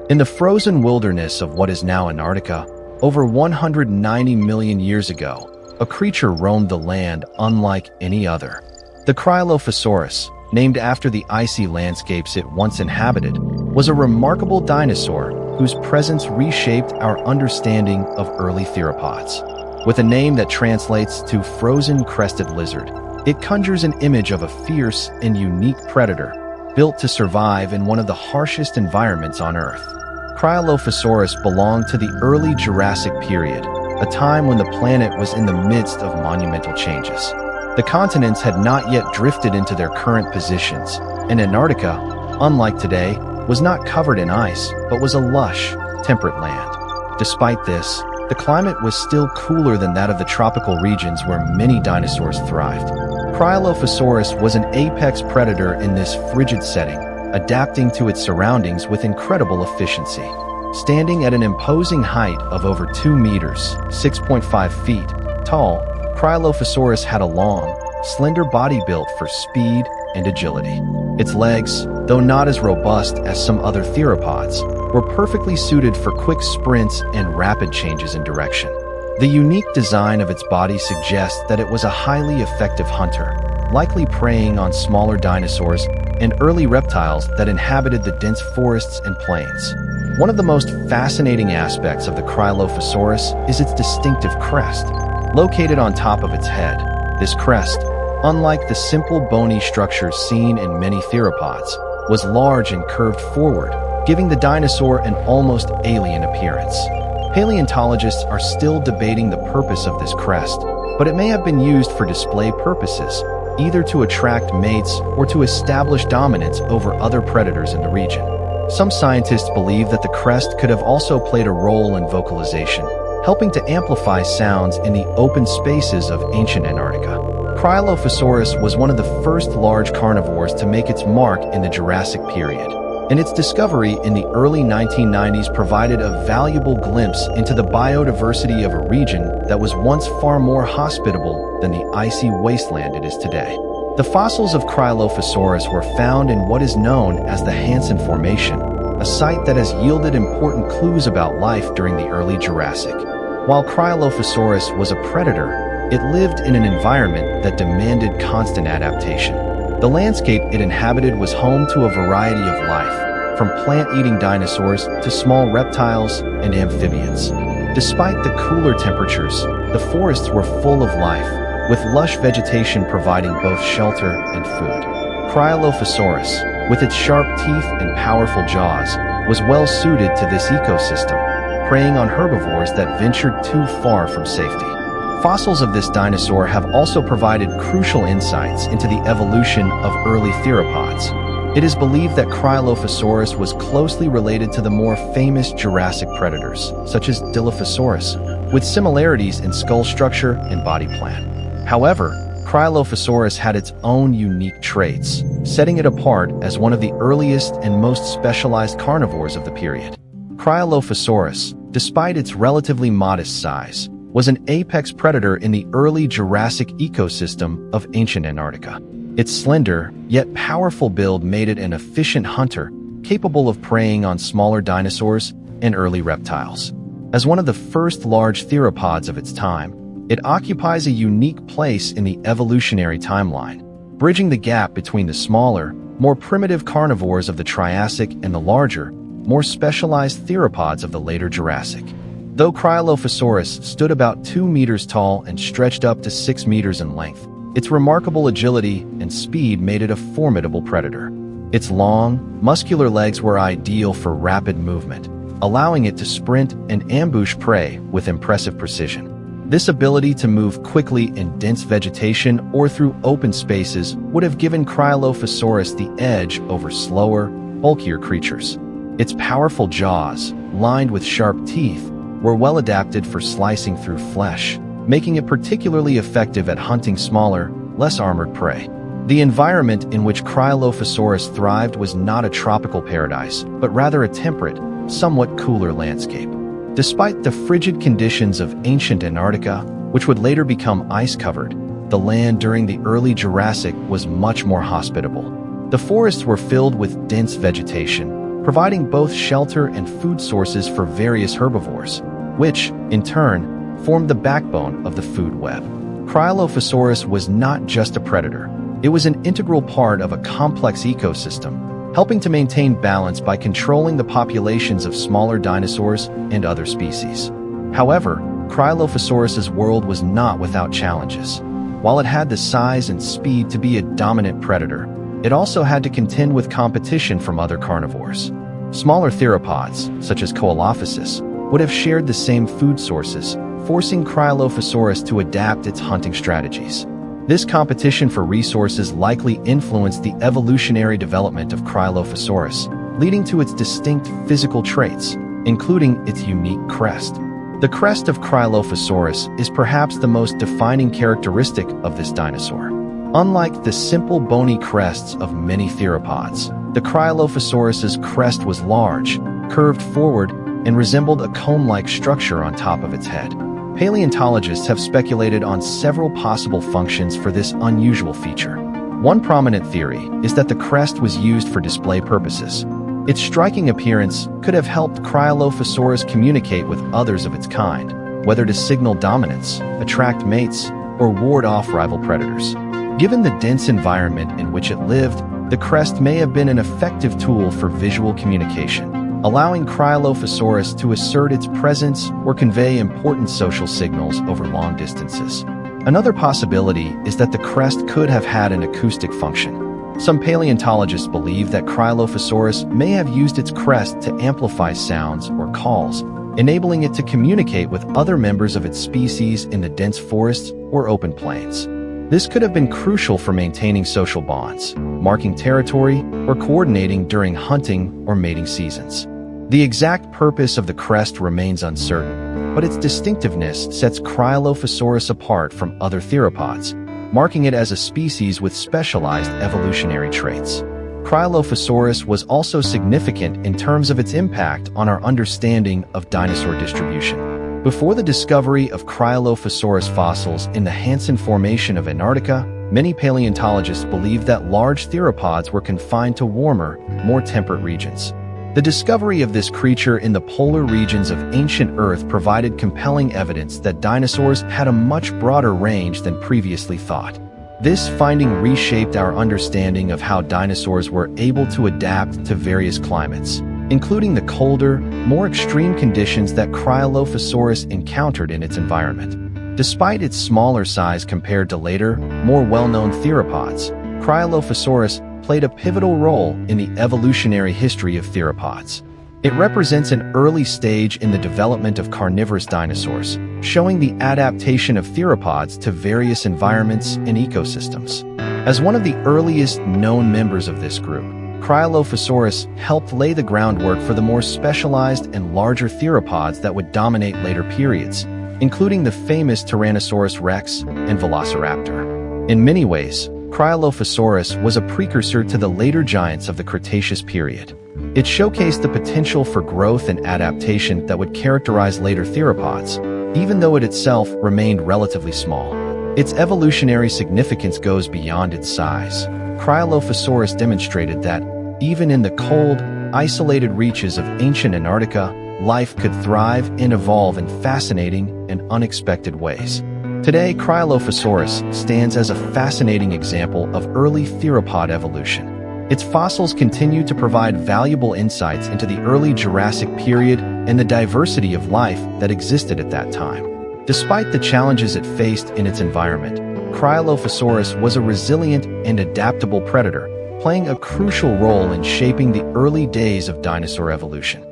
In the frozen wilderness of what is now Antarctica, over 190 million years ago, a creature roamed the land unlike any other. The Cryolophosaurus, named after the icy landscapes it once inhabited, was a remarkable dinosaur whose presence reshaped our understanding of early theropods. With a name that translates to frozen crested lizard, it conjures an image of a fierce and unique predator, built to survive in one of the harshest environments on Earth. Cryolophosaurus belonged to the early Jurassic period, a time when the planet was in the midst of monumental changes. The continents had not yet drifted into their current positions, and Antarctica, unlike today, was not covered in ice, but was a lush, temperate land. Despite this, the climate was still cooler than that of the tropical regions where many dinosaurs thrived. Cryolophosaurus was an apex predator in this frigid setting, adapting to its surroundings with incredible efficiency. Standing at an imposing height of over 2 meters, 6.5 feet, tall, Cryolophosaurus had a long, slender body built for speed and agility. Its legs, though not as robust as some other theropods, were perfectly suited for quick sprints and rapid changes in direction. The unique design of its body suggests that it was a highly effective hunter, likely preying on smaller dinosaurs and early reptiles that inhabited the dense forests and plains. One of the most fascinating aspects of the Cryolophosaurus is its distinctive crest. Located on top of its head, this crest, unlike the simple bony structure seen in many theropods, was large and curved forward, giving the dinosaur an almost alien appearance. Paleontologists are still debating the purpose of this crest, but it may have been used for display purposes, either to attract mates or to establish dominance over other predators in the region. Some scientists believe that the crest could have also played a role in vocalization, helping to amplify sounds in the open spaces of ancient Antarctica. Cryolophosaurus was one of the first large carnivores to make its mark in the Jurassic period, and its discovery in the early 1990s provided a valuable glimpse into the biodiversity of a region that was once far more hospitable than the icy wasteland it is today. The fossils of Cryolophosaurus were found in what is known as the Hansen Formation, a site that has yielded important clues about life during the early Jurassic. While Cryolophosaurus was a predator, it lived in an environment that demanded constant adaptation. The landscape it inhabited was home to a variety of life, from plant-eating dinosaurs to small reptiles and amphibians. Despite the cooler temperatures, the forests were full of life, with lush vegetation providing both shelter and food. Cryolophosaurus, with its sharp teeth and powerful jaws, was well suited to this ecosystem, preying on herbivores that ventured too far from safety. Fossils of this dinosaur have also provided crucial insights into the evolution of early theropods. It is believed that Cryolophosaurus was closely related to the more famous Jurassic predators, such as Dilophosaurus, with similarities in skull structure and body plan. However, Cryolophosaurus had its own unique traits, setting it apart as one of the earliest and most specialized carnivores of the period. Cryolophosaurus, despite its relatively modest size, was an apex predator in the early Jurassic ecosystem of ancient Antarctica. Its slender, yet powerful build made it an efficient hunter, capable of preying on smaller dinosaurs and early reptiles. As one of the first large theropods of its time, it occupies a unique place in the evolutionary timeline, bridging the gap between the smaller, more primitive carnivores of the Triassic and the larger, more specialized theropods of the later Jurassic. Though Cryolophosaurus stood about 2 meters tall and stretched up to 6 meters in length, its remarkable agility and speed made it a formidable predator. Its long, muscular legs were ideal for rapid movement, allowing it to sprint and ambush prey with impressive precision. This ability to move quickly in dense vegetation or through open spaces would have given Cryolophosaurus the edge over slower, bulkier creatures. Its powerful jaws, lined with sharp teeth, were well adapted for slicing through flesh, making it particularly effective at hunting smaller, less armored prey. The environment in which Cryolophosaurus thrived was not a tropical paradise, but rather a temperate, somewhat cooler landscape. Despite the frigid conditions of ancient Antarctica, which would later become ice-covered, the land during the early Jurassic was much more hospitable. The forests were filled with dense vegetation, providing both shelter and food sources for various herbivores, which, in turn, formed the backbone of the food web. Cryolophosaurus was not just a predator. It was an integral part of a complex ecosystem, helping to maintain balance by controlling the populations of smaller dinosaurs and other species. However, Cryolophosaurus's world was not without challenges. While it had the size and speed to be a dominant predator, it also had to contend with competition from other carnivores. Smaller theropods, such as Cryolophosaurus, would have shared the same food sources, forcing Cryolophosaurus to adapt its hunting strategies. This competition for resources likely influenced the evolutionary development of Cryolophosaurus, leading to its distinct physical traits, including its unique crest. The crest of Cryolophosaurus is perhaps the most defining characteristic of this dinosaur. Unlike the simple bony crests of many theropods, the Cryolophosaurus's crest was large, curved forward, and resembled a cone-like structure on top of its head. Paleontologists have speculated on several possible functions for this unusual feature. One prominent theory is that the crest was used for display purposes. Its striking appearance could have helped Cryolophosaurus communicate with others of its kind, whether to signal dominance, attract mates, or ward off rival predators. Given the dense environment in which it lived, the crest may have been an effective tool for visual communication, allowing Cryolophosaurus to assert its presence or convey important social signals over long distances. Another possibility is that the crest could have had an acoustic function. Some paleontologists believe that Cryolophosaurus may have used its crest to amplify sounds or calls, enabling it to communicate with other members of its species in the dense forests or open plains. This could have been crucial for maintaining social bonds, marking territory, or coordinating during hunting or mating seasons. The exact purpose of the crest remains uncertain, but its distinctiveness sets Cryolophosaurus apart from other theropods, marking it as a species with specialized evolutionary traits. Cryolophosaurus was also significant in terms of its impact on our understanding of dinosaur distribution. Before the discovery of Cryolophosaurus fossils in the Hansen Formation of Antarctica, many paleontologists believed that large theropods were confined to warmer, more temperate regions. The discovery of this creature in the polar regions of ancient Earth provided compelling evidence that dinosaurs had a much broader range than previously thought. This finding reshaped our understanding of how dinosaurs were able to adapt to various climates, including the colder, more extreme conditions that Cryolophosaurus encountered in its environment. Despite its smaller size compared to later, more well-known theropods, Cryolophosaurus played a pivotal role in the evolutionary history of theropods. It represents an early stage in the development of carnivorous dinosaurs, showing the adaptation of theropods to various environments and ecosystems. As one of the earliest known members of this group, Cryolophosaurus helped lay the groundwork for the more specialized and larger theropods that would dominate later periods, including the famous Tyrannosaurus rex and Velociraptor. In many ways, Cryolophosaurus was a precursor to the later giants of the Cretaceous period. It showcased the potential for growth and adaptation that would characterize later theropods, even though it itself remained relatively small. Its evolutionary significance goes beyond its size. Cryolophosaurus demonstrated that, even in the cold, isolated reaches of ancient Antarctica, life could thrive and evolve in fascinating and unexpected ways. Today, Cryolophosaurus stands as a fascinating example of early theropod evolution. Its fossils continue to provide valuable insights into the early Jurassic period and the diversity of life that existed at that time. Despite the challenges it faced in its environment, Cryolophosaurus was a resilient and adaptable predator, playing a crucial role in shaping the early days of dinosaur evolution.